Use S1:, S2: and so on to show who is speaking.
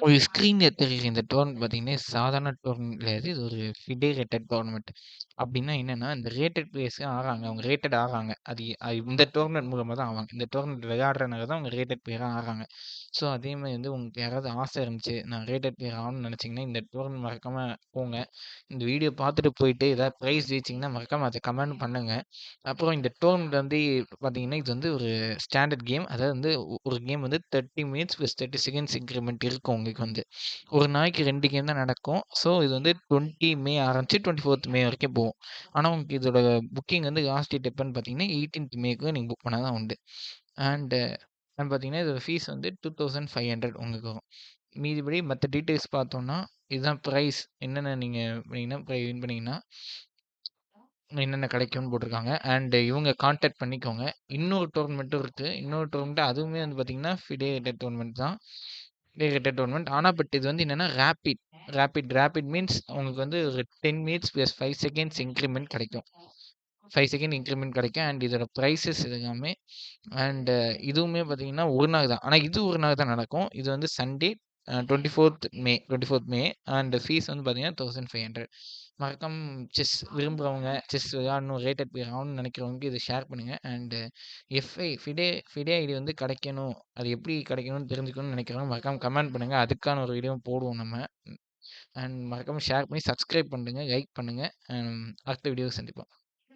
S1: ஒரு ஸ்க்ரீன்ல தெரியிற இந்த டோர்னமெண்ட் பார்த்தீங்கன்னா, சாதாரண டோர்னமெண்ட் கிடையாது. இது ஒரு ஃபிடே ரேட்டட் டோர்னமெண்ட். அப்டின்னா என்னன்னா, இந்த ரேட்டட் பிளேயர்ஸ் ஆடுறாங்க. அவங்க ரேட்டட் ஆகுறாங்க. அது இந்த டோர்னமெண்ட் மூலமா தான் ஆவாங்க. இந்த டோர்னமெண்ட் விளையாடுறனால தான் அவங்க ரேட்டட் பிளேயரா ஆகுறாங்க. ஸோ அதே மாரி வந்து உங்களுக்கு யாராவது ஆசை இருந்துச்சு, நான் ரேட்டட் பிளேயர் ஆகணும்னு நெனச்சீங்கன்னா, இந்த டோர்னமெண்ட் மறக்காம போங்க. இந்த வீடியோ பார்த்துட்டு போயிட்டு ஏதாவது பிரைஸ் ஜெயிச்சீங்கன்னா, மறக்காம அத கமெண்ட் பண்ணுங்க. அப்புறம் இந்த டோர்னமெண்ட் வந்து பார்த்தீங்கன்னா, இது வந்து ஒரு ஸ்டாண்டர்ட் கேம். அதாவது வந்து ஒரு கேம் வந்து 30 மினிட்ஸ் + 30 செகண்ட்ஸ் இன்கிரிமெண்ட் இருக்கும் உங்களுக்கு வந்து. ஒரு நாளைக்கு 2 கேம் தான் நடக்கும். ஸோ இது வந்து 20 மே ஆரம்பிச்சு 24த் மே வரைக்கும் போகும். ஆனா உங்களுக்கு இதோட புக்கிங் வந்து லாஸ்ட் டேட் எப்பன்னு பார்த்தீங்கன்னா, 18த் மேக்கு நீங்க புக் பண்ணா தான் உண்டு. அண்ட் அண்ட் பார்த்தீங்கன்னா, இதோட ஃபீஸ் வந்து 2500 உங்களுக்கு வரும். மீதிபடி மத்த டீட்டெயில்ஸ் பார்த்தோம்னா, இதுதான் பிரைஸ். என்னென்ன நீங்க பண்ணீங்கன்னா வின் பண்ணீங்கன்னா என்னென்ன கிடைக்கும்னு போட்டிருக்காங்க. அண்ட் இவங்க கான்டாக்ட் பண்ணிக்கோங்க. இன்னொரு டோர்னமெண்ட்டும் இருக்கு. இன்னொரு டோர்னமெண்ட் அதுவுமே வந்து பார்த்தீங்கன்னா, ஃபிடே ரேட்டட் டோர்னமெண்ட் தான். FIDE rated tournament. ஆனா பட் இது வந்து என்னன்னா ரேபிட் மீன்ஸ் உங்களுக்கு வந்து ஒரு 10 மினிட்ஸ் + 5 செகண்ட்ஸ் இன்கிரிமெண்ட் கிடைக்கும். 5 செகண்ட் இன்கிரிமெண்ட் கிடைக்கும். அண்ட் இதோட பிரைஸஸ் இது எல்லாமே. அண்ட் இதுவுமே பார்த்தீங்கன்னா, ஒரு நாள் தான். ஆனா இது ஒரு நாள் தான் நடக்கும். இது வந்து சண்டே 24த் மே அண்ட் ஃபீஸ் வந்து பார்த்தீங்கன்னா, 1500. மறக்காம செஸ் விரும்புறவங்க, செஸ் விளையாடணும், ரேட்டட் பிளேயர் ஆகணும்னு நினைக்கிறவங்களுக்கு இத ஷேர் பண்ணுங்க. அண்ட் ஃபிடே ஐடி வந்து கிடைக்கணும். அது எப்படி கிடைக்கணும்னு தெரிஞ்சுக்கணும்னு நினைக்கிறவங்க மறக்காம கமெண்ட் பண்ணுங்க. அதுக்கான ஒரு வீடியோவும் போடுவோம் நம்ம. அண்ட் மறக்காம ஷேர் பண்ணி சப்ஸ்கிரைப் பண்ணுங்க, லைக் பண்ணுங்க. அடுத்த வீடியோல சந்திப்போம்.